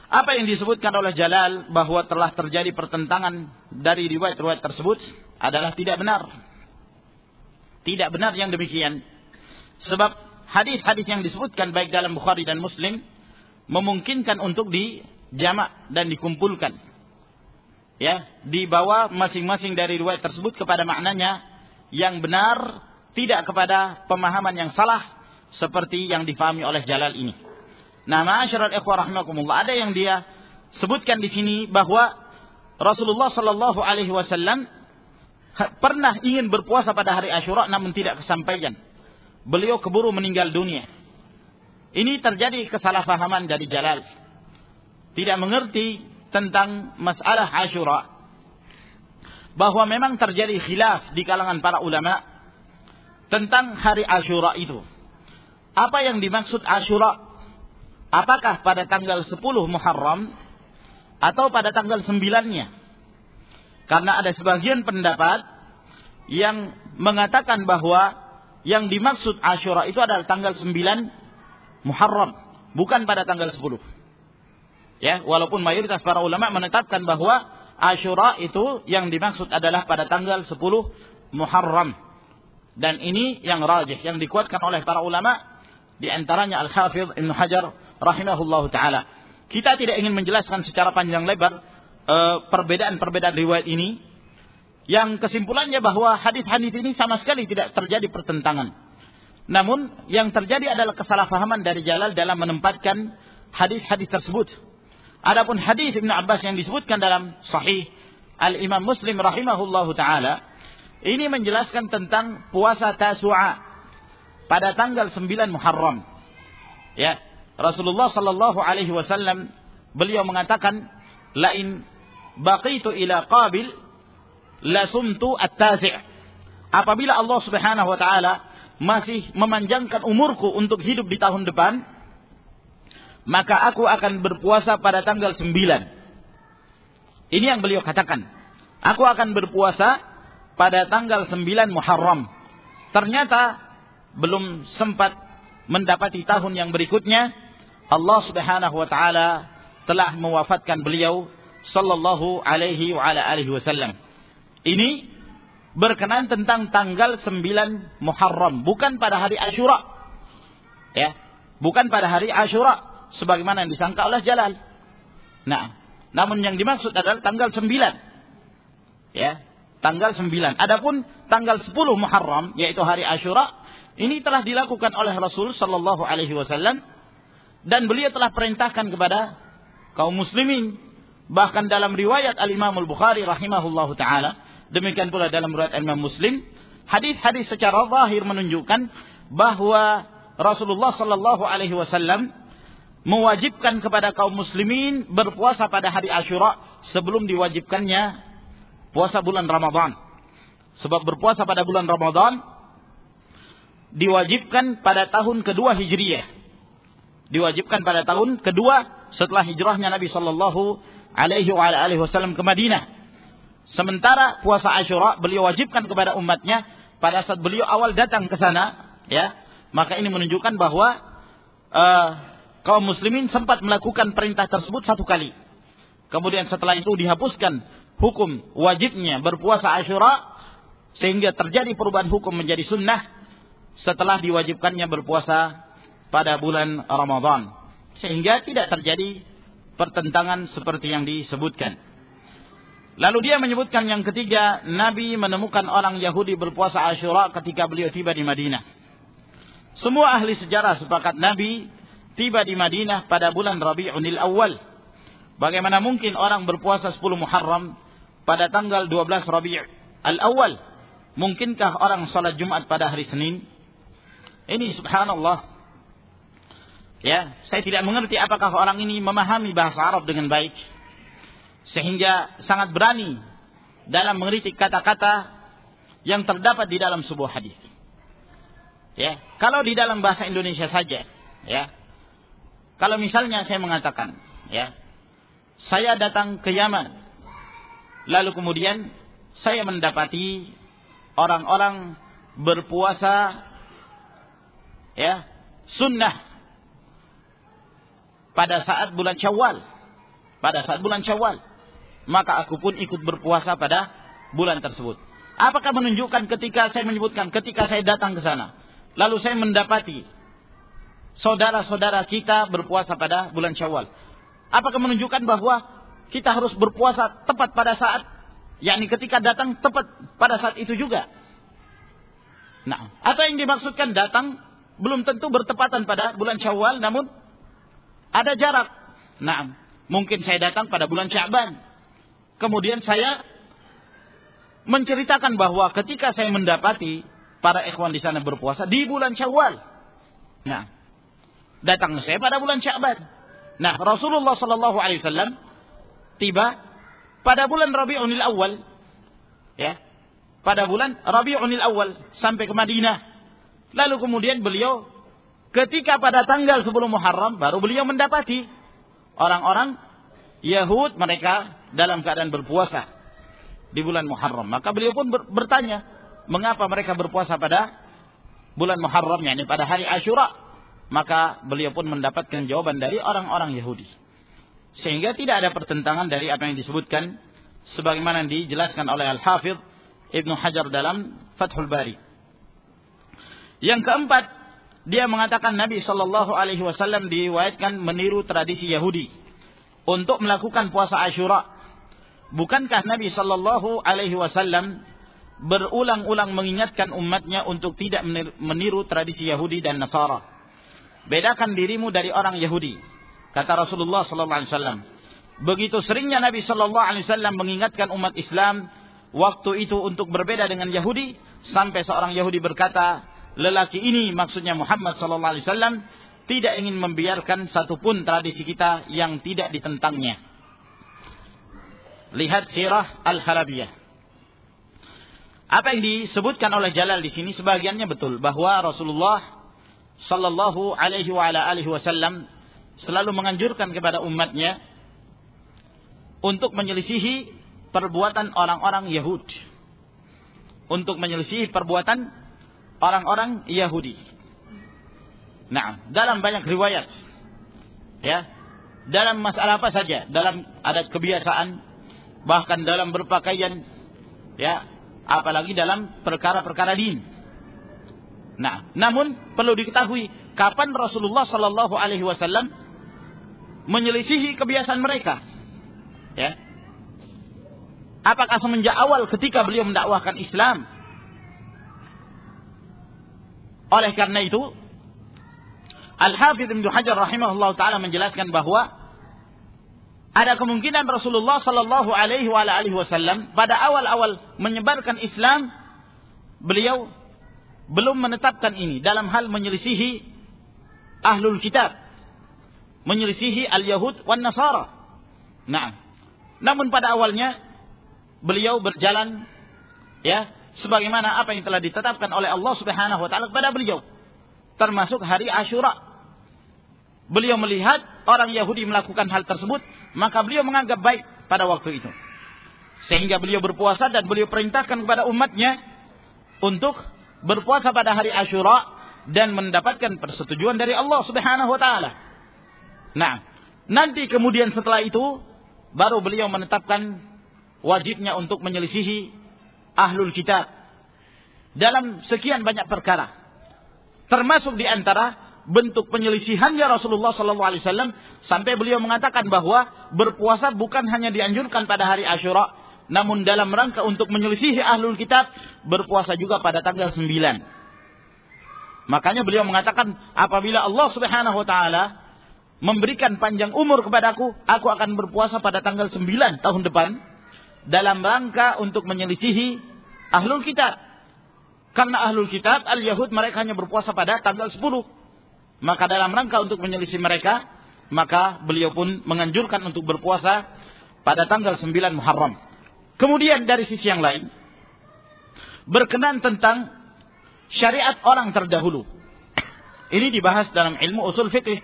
Apa yang disebutkan oleh Jalal bahwa telah terjadi pertentangan dari riwayat-riwayat tersebut adalah tidak benar. Tidak benar yang demikian. Sebab hadis-hadis yang disebutkan baik dalam Bukhari dan Muslim memungkinkan untuk dijamak dan dikumpulkan. Ya, dibawa masing-masing dari riwayat tersebut kepada maknanya yang benar, tidak kepada pemahaman yang salah seperti yang difahami oleh Jalal ini. Nah, ma'asyiral ikhwah rahimakumullah, ada yang dia sebutkan di sini bahwa Rasulullah sallallahu alaihi wasallam pernah ingin berpuasa pada hari Asyura namun tidak kesampaian. Beliau keburu meninggal dunia. Ini terjadi kesalahpahaman dari Jalal. Tidak mengerti tentang masalah Asyura, bahwa memang terjadi khilaf di kalangan para ulama tentang hari Asyura itu. Apa yang dimaksud Asyura? Apakah pada tanggal 10 Muharram atau pada tanggal 9-nya? Karena ada sebagian pendapat yang mengatakan bahwa yang dimaksud Asyura itu adalah tanggal 9 Muharram, bukan pada tanggal 10. Ya, walaupun mayoritas para ulama menetapkan bahwa Asyura itu yang dimaksud adalah pada tanggal 10 Muharram. Dan ini yang rajih, yang dikuatkan oleh para ulama, di antaranya Al-Hafidh Ibnu Hajar rahimahullahu taala. Kita tidak ingin menjelaskan secara panjang lebar perbedaan-perbedaan riwayat ini. Yang kesimpulannya bahwa hadis-hadis ini sama sekali tidak terjadi pertentangan. Namun yang terjadi adalah kesalahpahaman dari Jalal dalam menempatkan hadis-hadis tersebut. Adapun hadis Ibnu Abbas yang disebutkan dalam Sahih Al-Imam Muslim rahimahullahu taala, ini menjelaskan tentang puasa Tasu'a pada tanggal 9 Muharram. Ya, Rasulullah sallallahu alaihi wasallam beliau mengatakan, "Lain baqitu ila qabil la sumtu at-tasi'." Apabila Allah Subhanahu wa taala masih memanjangkan umurku untuk hidup di tahun depan, maka aku akan berpuasa pada tanggal 9. Ini yang beliau katakan. Aku akan berpuasa pada tanggal 9 Muharram. Ternyata belum sempat mendapati tahun yang berikutnya, Allah Subhanahu wa taala telah mewafatkan beliau sallallahu alaihi wa ala alihi wasallam. Ini berkenaan tentang tanggal 9 Muharram, bukan pada hari Asyura. Ya, bukan pada hari Asyura sebagaimana yang disangka oleh Jalal. Nah, namun yang dimaksud adalah tanggal 9. Ya, tanggal 9. Adapun tanggal 10 Muharram yaitu hari Asyura, ini telah dilakukan oleh Rasul sallallahu alaihi wasallam dan beliau telah perintahkan kepada kaum muslimin. Bahkan dalam riwayat Al-Imam Al-Bukhari rahimahullahu taala, demikian pula dalam riwayat Imam Muslim, hadis-hadis secara zahir menunjukkan bahwa Rasulullah sallallahu alaihi wasallam mewajibkan kepada kaum muslimin berpuasa pada hari Asyura sebelum diwajibkannya puasa bulan Ramadan. Sebab berpuasa pada bulan Ramadan diwajibkan pada tahun kedua Hijriyah. Diwajibkan pada tahun kedua setelah hijrahnya Nabi sallallahu alaihi wasallam ke Madinah. Sementara puasa Asyura beliau wajibkan kepada umatnya pada saat beliau awal datang ke sana, ya. Maka ini menunjukkan bahwa kaum muslimin sempat melakukan perintah tersebut satu kali. Kemudian setelah itu dihapuskan hukum wajibnya berpuasa Asyura, sehingga terjadi perubahan hukum menjadi sunnah setelah diwajibkannya berpuasa pada bulan Ramadan. Sehingga tidak terjadi pertentangan seperti yang disebutkan. Lalu dia menyebutkan yang ketiga, Nabi menemukan orang Yahudi berpuasa Asyura ketika beliau tiba di Madinah. Semua ahli sejarah sepakat Nabi tiba di Madinah pada bulan Rabi'unil Awal. Bagaimana mungkin orang berpuasa 10 Muharram pada tanggal 12 Rabi' al-Awwal. Mungkinkah orang salat Jumat pada hari Senin? Ini subhanallah. Ya, saya tidak mengerti apakah orang ini memahami bahasa Arab dengan baik sehingga sangat berani dalam mengkritik kata-kata yang terdapat di dalam sebuah hadis. Ya, kalau di dalam bahasa Indonesia saja, ya. Kalau misalnya saya mengatakan, ya, saya datang ke Yaman, lalu kemudian saya mendapati orang-orang berpuasa, ya, sunnah pada saat bulan Syawal. Pada saat bulan Syawal, maka aku pun ikut berpuasa pada bulan tersebut. Apakah menunjukkan ketika saya menyebutkan, ketika saya datang ke sana, lalu saya mendapati saudara-saudara kita berpuasa pada bulan Syawal, apakah menunjukkan bahwa kita harus berpuasa tepat pada saat, yakni ketika datang tepat pada saat itu juga? Nah, atau yang dimaksudkan datang belum tentu bertepatan pada bulan Syawal, namun ada jarak. Nah, mungkin saya datang pada bulan Sya'ban, kemudian saya menceritakan bahwa ketika saya mendapati para ikhwan di sana berpuasa di bulan Syawal, nah, datang saya pada bulan Sya'ban. Nah, Rasulullah sallallahu alaihi wasallam tiba pada bulan Rabiul Awal, ya, pada bulan Rabiul Awal sampai ke Madinah. Lalu kemudian beliau ketika pada tanggal 10 Muharram baru beliau mendapati orang-orang Yahud mereka dalam keadaan berpuasa di bulan Muharram. Maka beliau pun bertanya, mengapa mereka berpuasa pada bulan Muharram, yakni pada hari Asyura? Maka beliau pun mendapatkan jawaban dari orang-orang Yahudi. Sehingga tidak ada pertentangan dari apa yang disebutkan sebagaimana dijelaskan oleh Al-Hafidh Ibnu Hajar dalam Fathul Bari. Yang keempat, dia mengatakan Nabi sallallahu alaihi wasallam diriwayatkan meniru tradisi Yahudi untuk melakukan puasa Asyura. Bukankah Nabi sallallahu alaihi wasallam berulang-ulang mengingatkan umatnya untuk tidak meniru tradisi Yahudi dan Nasara? Bedakan dirimu dari orang Yahudi, kata Rasulullah sallallahu alaihi wasallam. Begitu seringnya Nabi sallallahu alaihi wasallam mengingatkan umat Islam waktu itu untuk berbeda dengan Yahudi, sampai seorang Yahudi berkata, lelaki ini, maksudnya Muhammad sallallahu alaihi wasallam, tidak ingin membiarkan satupun tradisi kita yang tidak ditentangnya. Lihat Sirah Al-Halabiyah. Apa yang disebutkan oleh Jalal di sini sebagiannya betul, bahwa Rasulullah sallallahu alaihi wasallam selalu menganjurkan kepada umatnya untuk menyelisihi perbuatan orang-orang Yahudi, untuk menyelisihi perbuatan orang-orang Yahudi. Nah, dalam banyak riwayat, ya, dalam masalah apa saja, dalam adat kebiasaan, bahkan dalam berpakaian, ya, apalagi dalam perkara-perkara din. Nah, namun perlu diketahui kapan Rasulullah sallallahu alaihi wasallam menyelisihi kebiasaan mereka. Ya. Apakah semenjak awal ketika beliau mendakwahkan Islam? Oleh karena itu, Al-Hafidh Ibnu Hajar rahimahullah ta'ala menjelaskan bahwa ada kemungkinan Rasulullah sallallahu alaihi wasallam pada awal-awal menyebarkan Islam, beliau belum menetapkan ini dalam hal menyelisihi ahlul kitab, menyelisihi al-Yahud wan Nasara. Nah, namun pada awalnya beliau berjalan, ya, sebagaimana apa yang telah ditetapkan oleh Allah Subhanahu wa taala kepada beliau, termasuk hari Asyura. Beliau melihat orang Yahudi melakukan hal tersebut, maka beliau menganggap baik pada waktu itu, sehingga beliau berpuasa dan beliau perintahkan kepada umatnya untuk berpuasa pada hari Asyura dan mendapatkan persetujuan dari Allah Subhanahu wa taala. Nah, nanti kemudian setelah itu baru beliau menetapkan wajibnya untuk menyelisihi ahlul kitab dalam sekian banyak perkara, termasuk di antara bentuk penyelisihannya Rasulullah sallallahu alaihi wasallam sampai beliau mengatakan bahwa berpuasa bukan hanya dianjurkan pada hari Asyura, namun dalam rangka untuk menyelisihi ahlul kitab, berpuasa juga pada tanggal 9. Makanya beliau mengatakan, apabila Allah Subhanahu wa taala memberikan panjang umur kepadaku, aku akan berpuasa pada tanggal 9 tahun depan, dalam rangka untuk menyelisihi ahlul kitab. Karena ahlul kitab, al-Yahud, mereka hanya berpuasa pada tanggal 10. Maka dalam rangka untuk menyelisih mereka, maka beliau pun menganjurkan untuk berpuasa pada tanggal 9 Muharram. Kemudian dari sisi yang lain, berkenan tentang syariat orang terdahulu. Ini dibahas dalam ilmu usul fikih.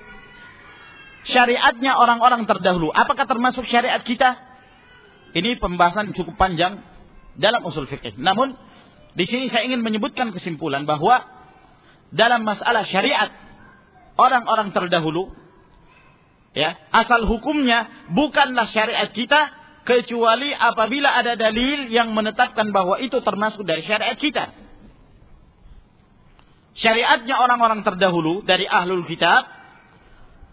Syariatnya orang-orang terdahulu, apakah termasuk syariat kita? Ini pembahasan cukup panjang dalam usul fikih. Namun di sini saya ingin menyebutkan kesimpulan bahwa dalam masalah syariat orang-orang terdahulu, ya, asal hukumnya bukanlah syariat kita kecuali apabila ada dalil yang menetapkan bahwa itu termasuk dari syariat kita. Syariatnya orang-orang terdahulu dari ahlul kitab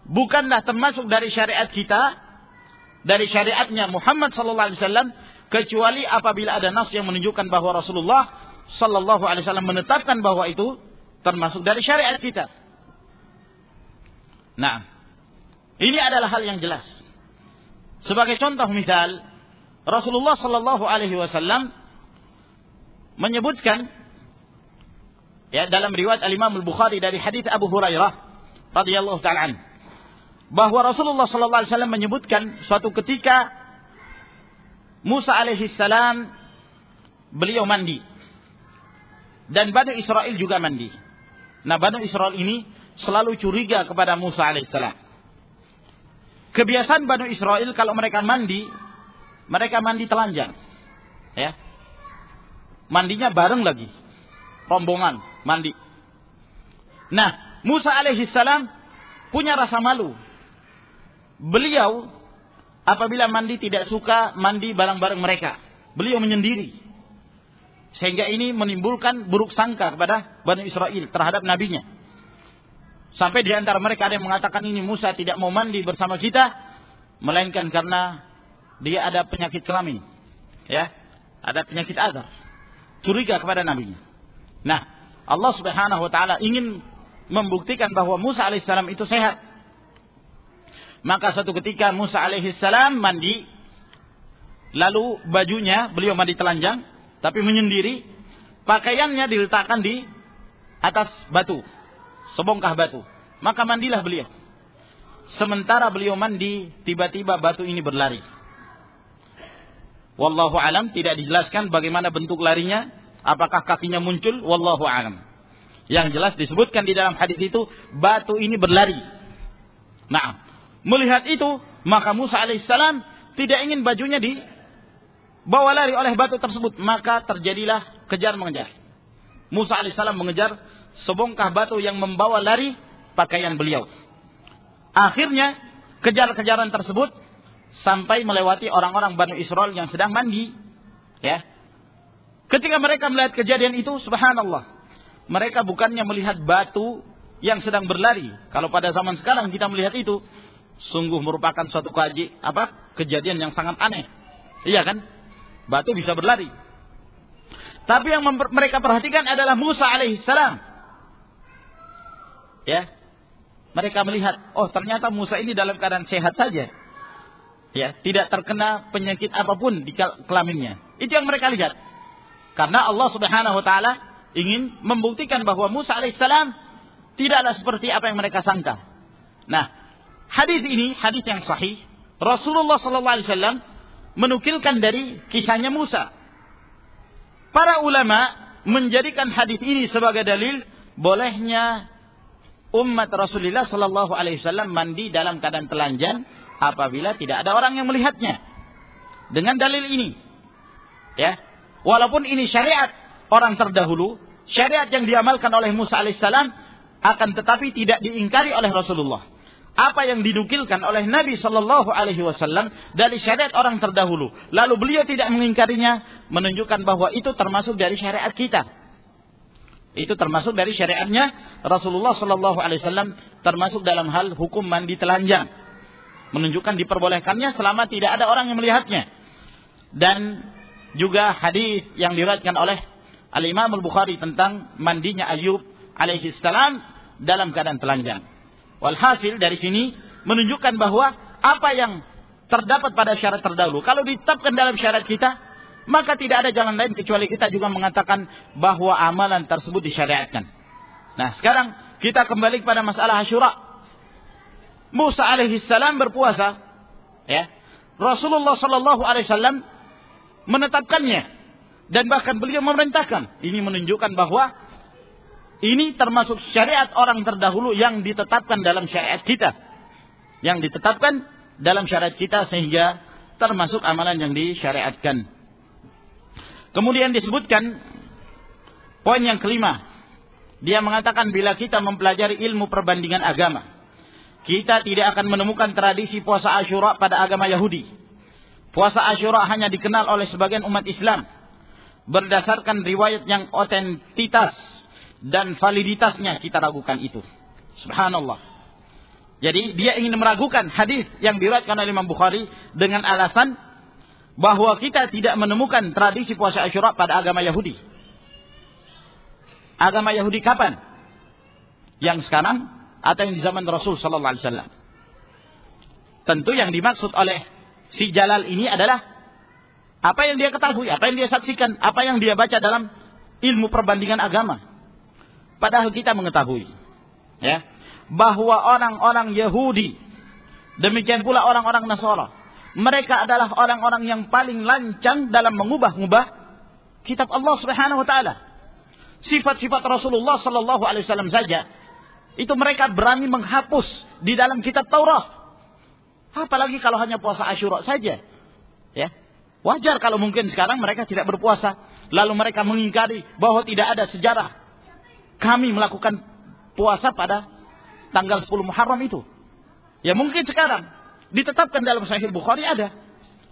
bukanlah termasuk dari syariat kita, dari syariatnya Muhammad sallallahu alaihi wasallam, kecuali apabila ada nas yang menunjukkan bahwa Rasulullah sallallahu alaihi wasallam menetapkan bahwa itu termasuk dari syariat kita. Nah, ini adalah hal yang jelas. Sebagai contoh misal, Rasulullah sallallahu alaihi wasallam menyebutkan, ya, dalam riwayat Al-Imam Al-Bukhari dari hadis Abu Hurairah radhiyallahu ta'ala anhu, bahwa Rasulullah sallallahu alaihi wasallam menyebutkan suatu ketika Musa alaihi salam beliau mandi dan Bani Israel juga mandi. Nah, Bani Israel ini selalu curiga kepada Musa alaihissalam. Kebiasaan Bani Israel kalau mereka mandi telanjang. Ya. Mandinya bareng lagi. Rombongan mandi. Nah, Musa alaihissalam punya rasa malu. Beliau apabila mandi tidak suka mandi bareng-bareng mereka. Beliau menyendiri. Sehingga ini menimbulkan buruk sangka kepada Bani Israel terhadap nabinya. Sampai di antara mereka ada yang mengatakan ini Musa tidak mau mandi bersama kita, melainkan karena dia ada penyakit kelamin. Ya, ada penyakit azar. Curiga kepada nabinya. Nah, Allah Subhanahu wa taala ingin membuktikan bahwa Musa alaihissalam itu sehat. Maka suatu ketika Musa alaihissalam mandi, lalu bajunya beliau mandi telanjang, tapi menyendiri, pakaiannya diletakkan di atas batu, sebongkah batu. Maka mandilah beliau. Sementara beliau mandi, tiba-tiba batu ini berlari. Wallahu alam, tidak dijelaskan bagaimana bentuk larinya, apakah kakinya muncul, wallahu alam. Yang jelas disebutkan di dalam hadis itu, batu ini berlari. Nah, melihat itu, maka Musa alaihissalam tidak ingin bajunya bawa lari oleh batu tersebut, maka terjadilah kejar mengejar. Musa alaihissalam mengejar sebongkah batu yang membawa lari pakaian beliau. Akhirnya kejar-kejaran tersebut sampai melewati orang-orang Bani Israel yang sedang mandi. Ya. Ketika mereka melihat kejadian itu, subhanallah, mereka bukannya melihat batu yang sedang berlari. Kalau pada zaman sekarang kita melihat itu, sungguh merupakan suatu kejadian yang sangat aneh. Iya kan? Batu bisa berlari. Tapi yang mereka perhatikan adalah Musa alaihissalam. Ya. Mereka melihat, oh ternyata Musa ini dalam keadaan sehat saja. Ya, tidak terkena penyakit apapun di kelaminnya. Itu yang mereka lihat. Karena Allah Subhanahu wa taala ingin membuktikan bahwa Musa alaihissalam tidaklah seperti apa yang mereka sangka. Nah, hadis ini hadis yang sahih. Rasulullah sallallahu alaihi wasallam menukilkan dari kisahnya Musa. Para ulama menjadikan hadis ini sebagai dalil bolehnya umat Rasulullah sallallahu alaihi wasallam mandi dalam keadaan telanjang apabila tidak ada orang yang melihatnya. Dengan dalil ini, ya, walaupun ini syariat orang terdahulu, syariat yang diamalkan oleh Musa alaihissalam, akan tetapi tidak diingkari oleh Rasulullah. Apa yang dinukilkan oleh Nabi Shallallahu Alaihi Wasallam dari syariat orang terdahulu, lalu beliau tidak mengingkarinya, menunjukkan bahwa itu termasuk dari syariat kita. Itu termasuk dari syariatnya Rasulullah Shallallahu Alaihi Wasallam, termasuk dalam hal hukum mandi telanjang, menunjukkan diperbolehkannya selama tidak ada orang yang melihatnya. Dan juga hadis yang diriwayatkan oleh Al-Imam Al-Bukhari tentang mandinya Ayub alaihi salam dalam keadaan telanjang. Walhasil dari sini menunjukkan bahwa apa yang terdapat pada syariat terdahulu. Kalau ditetapkan dalam syariat kita, maka tidak ada jalan lain kecuali kita juga mengatakan bahwa amalan tersebut disyariatkan. Nah, sekarang kita kembali kepada masalah Asyura. Musa alaihissalam berpuasa, ya. Rasulullah sallallahu alaihi wasallam menetapkannya dan bahkan beliau memerintahkan. Ini menunjukkan bahwa ini termasuk syariat orang terdahulu yang ditetapkan dalam syariat kita. Yang ditetapkan dalam syariat kita sehingga termasuk amalan yang disyariatkan. Kemudian disebutkan poin yang kelima. Dia mengatakan bila kita mempelajari ilmu perbandingan agama, kita tidak akan menemukan tradisi puasa Asyura pada agama Yahudi. Puasa Asyura hanya dikenal oleh sebagian umat Islam berdasarkan riwayat yang otentitas dan validitasnya kita ragukan itu. Subhanallah. Jadi dia ingin meragukan hadis yang diriwayatkan oleh Imam Bukhari dengan alasan bahwa kita tidak menemukan tradisi puasa Asyura pada agama Yahudi. Agama Yahudi kapan? Yang sekarang atau yang di zaman Rasul sallallahu alaihi wasallam? Tentu yang dimaksud oleh si Jalal ini adalah apa yang dia ketahui, apa yang dia saksikan, apa yang dia baca dalam ilmu perbandingan agama. Padahal kita mengetahui, ya, bahwa orang-orang Yahudi, demikian pula orang-orang Nasara, mereka adalah orang-orang yang paling lancang dalam mengubah-ubah kitab Allah Subhanahu wa taala. Sifat-sifat Rasulullah sallallahu alaihi wasallam saja itu mereka berani menghapus di dalam kitab Taurat. Apalagi kalau hanya puasa Asyura saja. Ya. Wajar kalau mungkin sekarang mereka tidak berpuasa, lalu mereka mengingkari bahwa tidak ada sejarah kami melakukan puasa pada tanggal 10 Muharram itu. Ya mungkin sekarang ditetapkan dalam Sahih Bukhari ada.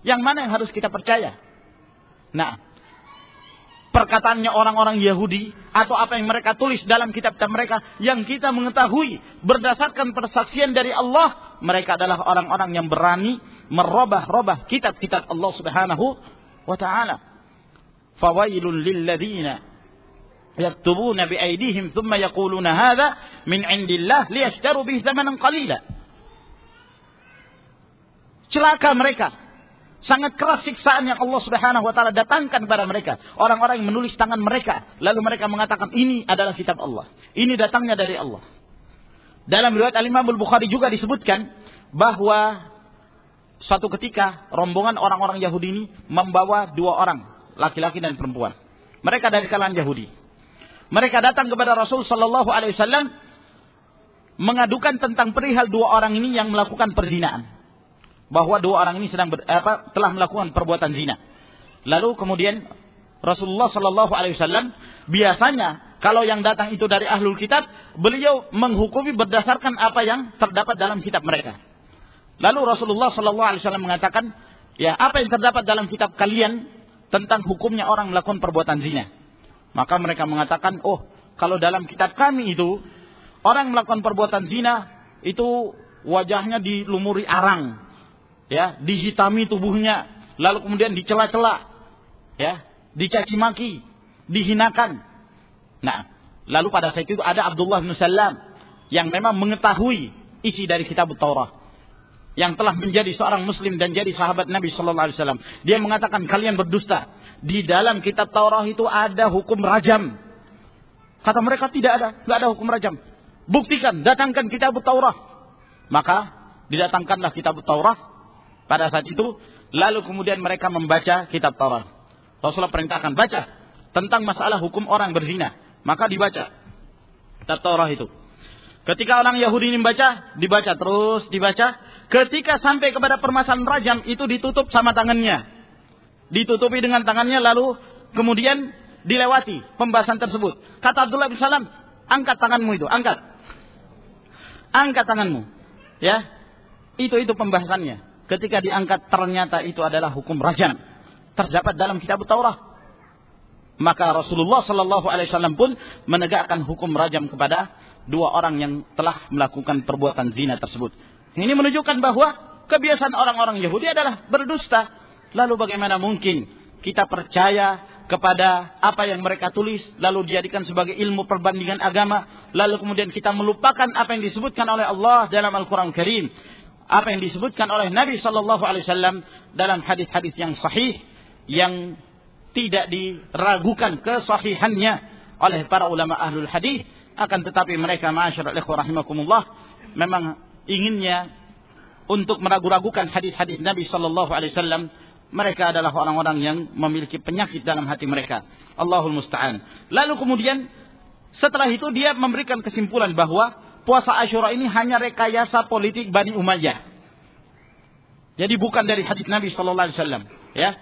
Yang mana yang harus kita percaya? Nah, perkataannya orang-orang Yahudi atau apa yang mereka tulis dalam kitab-kitab mereka yang kita mengetahui berdasarkan persaksian dari Allah, mereka adalah orang-orang yang berani merubah-rubah kitab-kitab Allah Subhanahu wa taala. Fawailul lil ladzina yaktubuna bi aydihim thumma yaquluna hadza min indillah liyashtaru bihi thamanan qalila. Celaka mereka. Sangat keras siksaan yang Allah Subhanahu wa taala datangkan kepada mereka. Orang-orang yang menulis tangan mereka, lalu mereka mengatakan ini adalah kitab Allah. Ini datangnya dari Allah. Dalam riwayat Al-Imam Al-Bukhari juga disebutkan bahwa suatu ketika rombongan orang-orang Yahudi ini membawa dua orang, laki-laki dan perempuan. Mereka dari kalangan Yahudi. Mereka datang kepada Rasul sallallahu alaihi wasallam mengadukan tentang perihal dua orang ini yang melakukan perzinahan. Bahwa dua orang ini telah melakukan perbuatan zina. Lalu kemudian Rasulullah sallallahu alaihi wasallam biasanya kalau yang datang itu dari ahlul kitab, beliau menghukumi berdasarkan apa yang terdapat dalam kitab mereka. Lalu Rasulullah sallallahu alaihi wasallam mengatakan, ya, apa yang terdapat dalam kitab kalian tentang hukumnya orang melakukan perbuatan zina? Maka mereka mengatakan, oh, kalau dalam kitab kami itu orang melakukan perbuatan zina itu wajahnya dilumuri arang, ya, dihitami tubuhnya, lalu kemudian dicela-cela, ya, dicaci maki, dihinakan. Nah, lalu pada saat itu ada Abdullah bin Salam yang memang mengetahui isi dari kitab Taurat, yang telah menjadi seorang muslim dan jadi sahabat Nabi sallallahu alaihi wasallam. Dia mengatakan, kalian berdusta. Di dalam kitab Taurat itu ada hukum rajam. Kata mereka, tidak ada, enggak ada hukum rajam. Buktikan, datangkan kitab Taurat. Maka didatangkanlah kitab Taurat pada saat itu, lalu kemudian mereka membaca kitab Taurat. Rasulullah perintahkan baca tentang masalah hukum orang berzina. Maka dibaca kitab Taurat itu. Ketika orang Yahudi ini dibaca terus, dibaca. Ketika sampai kepada permasalahan rajam, itu ditutup sama tangannya. Ditutupi dengan tangannya, lalu kemudian dilewati pembahasan tersebut. Kata Abdullah bin Salam, angkat tanganmu itu, angkat. Angkat tanganmu. Ya, itu pembahasannya. Ketika diangkat, ternyata itu adalah hukum rajam. Terdapat dalam kitab Taurat. Maka Rasulullah sallallahu alaihi wasallam pun menegakkan hukum rajam kepada dua orang yang telah melakukan perbuatan zina tersebut. Ini menunjukkan bahwa kebiasaan orang-orang Yahudi adalah berdusta. Lalu bagaimana mungkin kita percaya kepada apa yang mereka tulis, lalu dijadikan sebagai ilmu perbandingan agama, lalu kemudian kita melupakan apa yang disebutkan oleh Allah dalam Al-Quran Karim. apa yang disebutkan oleh Nabi sallallahu alaihi wasallam dalam hadis-hadis yang sahih yang tidak diragukan kesahihannya oleh para ulama ahlul hadis. Akan tetapi mereka ma'asyiral ikhwah rahimakumullah memang inginnya untuk meragu-ragukan hadis-hadis Nabi sallallahu alaihi wasallam. Mereka adalah orang-orang yang memiliki penyakit dalam hati mereka. Allahul musta'an. Lalu kemudian setelah itu dia memberikan kesimpulan bahwa puasa Asyura ini hanya rekayasa politik Bani Umayyah. Jadi bukan dari hadis Nabi sallallahu alaihi wasallam, ya.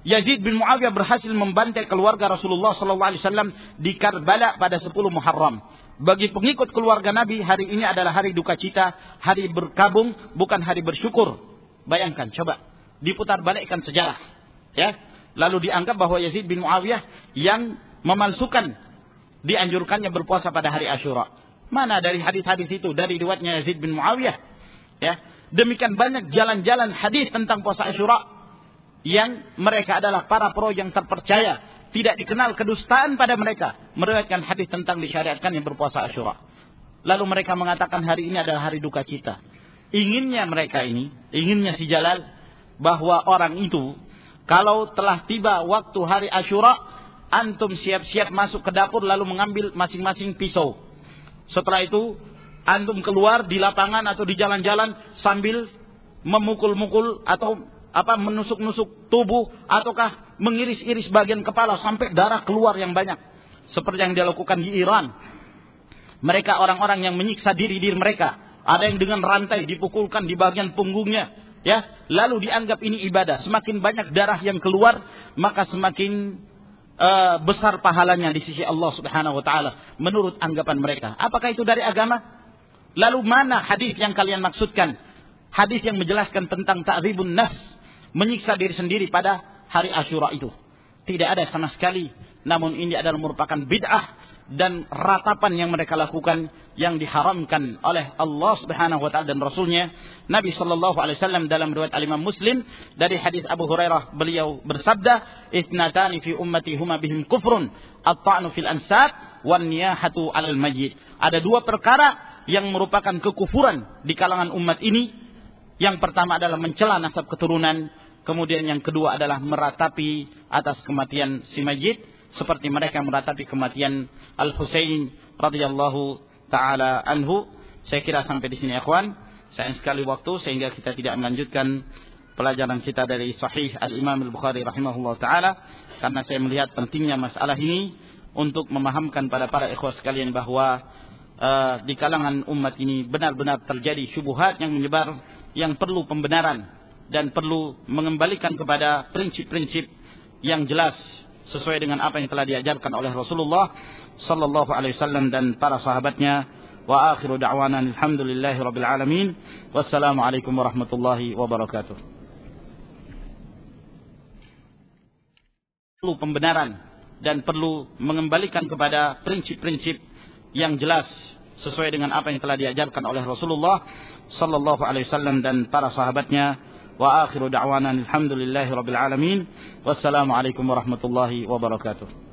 Yazid bin Muawiyah berhasil membantai keluarga Rasulullah sallallahu alaihi wasallam di Karbala pada 10 Muharram. Bagi pengikut keluarga Nabi, hari ini adalah hari duka cita, hari berkabung, bukan hari bersyukur. Bayangkan, coba diputar balikkan sejarah, ya. Lalu dianggap bahwa Yazid bin Muawiyah yang memalsukan dianjurkannya berpuasa pada hari Asyura. Mana dari hadis-hadis itu, dari riwayatnya Yazid bin Muawiyah, ya. Demikian banyak jalan-jalan hadis tentang puasa Asyura yang mereka adalah para pro yang terpercaya, tidak dikenal kedustaan pada mereka, meriwayatkan hadis tentang disyariatkan yang berpuasa Asyura. Lalu mereka mengatakan hari ini adalah hari duka cita. Inginnya mereka ini, inginnya si Jalal, bahwa orang itu kalau telah tiba waktu hari Asyura, antum siap-siap masuk ke dapur lalu mengambil masing-masing pisau. Setelah itu antum keluar di lapangan atau di jalan-jalan sambil memukul-mukul atau menusuk-nusuk tubuh ataukah mengiris-iris bagian kepala sampai darah keluar yang banyak, seperti yang dilakukan di Iran. Mereka orang-orang yang menyiksa diri mereka, ada yang dengan rantai dipukulkan di bagian punggungnya, ya, lalu dianggap ini ibadah. Semakin banyak darah yang keluar, maka semakin besar pahalanya di sisi Allah Subhanahu wa taala menurut anggapan mereka. Apakah itu dari agama? Lalu mana hadis yang kalian maksudkan? Hadis yang menjelaskan tentang ta'dzibun nafs, menyiksa diri sendiri pada hari Asyura itu. Tidak ada sama sekali. Namun ini adalah merupakan bid'ah dan ratapan yang mereka lakukan yang diharamkan oleh Allah Subhanahu wa taala dan Rasulnya. Nabi sallallahu alaihi wasallam dalam riwayat Al-Imam Muslim dari hadis Abu Hurairah, beliau bersabda, "Itsnatani fi ummati huma bihim kufrun, at-ta'nu fil ansab wan niyahatu 'alal mayyit." Ada dua perkara yang merupakan kekufuran di kalangan umat ini. Yang pertama adalah mencela nasab keturunan. Kemudian yang kedua adalah meratapi atas kematian si mayit, seperti mereka meratapi kematian Al-Husain radhiyallahu taala anhu. Saya kira sampai di sini ikhwan. Sayang sekali waktu sehingga kita tidak melanjutkan pelajaran kita dari Sahih Al-Imam Al-Bukhari rahimahullah taala, karena saya melihat pentingnya masalah ini untuk memahamkan pada para ikhwah sekalian bahwa di kalangan umat ini benar-benar terjadi syubhat yang menyebar, yang perlu pembenaran dan perlu mengembalikan kepada prinsip-prinsip yang jelas sesuai dengan apa yang telah diajarkan oleh Rasulullah sallallahu alaihi wasallam dan para sahabatnya. Wa akhiru da'wana alhamdulillahi rabbil alamin. Wassalamu alaikum warahmatullahi wabarakatuh. Perlu pembenaran dan perlu mengembalikan kepada prinsip-prinsip yang jelas sesuai dengan apa yang telah diajarkan oleh Rasulullah sallallahu alaihi wasallam dan para sahabatnya. Wa akhiru da'wana alhamdulillahi rabbil alamin. Wassalamu alaikum warahmatullahi wabarakatuh.